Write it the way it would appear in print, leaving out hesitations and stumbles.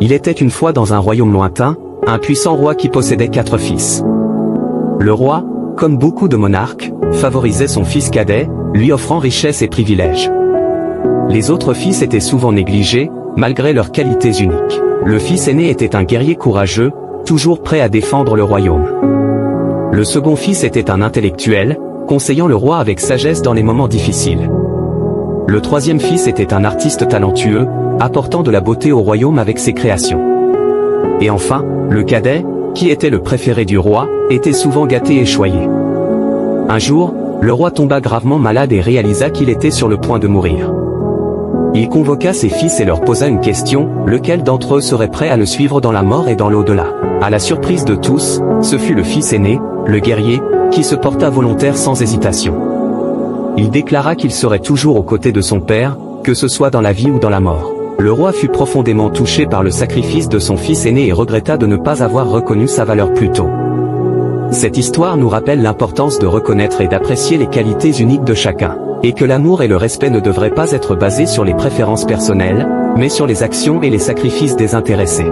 Il était une fois dans un royaume lointain, un puissant roi qui possédait 4 fils. Le roi, comme beaucoup de monarques, favorisait son fils cadet, lui offrant richesse et privilèges. Les autres fils étaient souvent négligés, malgré leurs qualités uniques. Le fils aîné était un guerrier courageux, toujours prêt à défendre le royaume. Le second fils était un intellectuel, conseillant le roi avec sagesse dans les moments difficiles. Le troisième fils était un artiste talentueux, apportant de la beauté au royaume avec ses créations. Et enfin, le cadet, qui était le préféré du roi, était souvent gâté et choyé. Un jour, le roi tomba gravement malade et réalisa qu'il était sur le point de mourir. Il convoqua ses fils et leur posa une question, lequel d'entre eux serait prêt à le suivre dans la mort et dans l'au-delà. À la surprise de tous, ce fut le fils aîné, le guerrier, qui se porta volontaire sans hésitation. Il déclara qu'il serait toujours aux côtés de son père, que ce soit dans la vie ou dans la mort. Le roi fut profondément touché par le sacrifice de son fils aîné et regretta de ne pas avoir reconnu sa valeur plus tôt. Cette histoire nous rappelle l'importance de reconnaître et d'apprécier les qualités uniques de chacun, et que l'amour et le respect ne devraient pas être basés sur les préférences personnelles, mais sur les actions et les sacrifices désintéressés.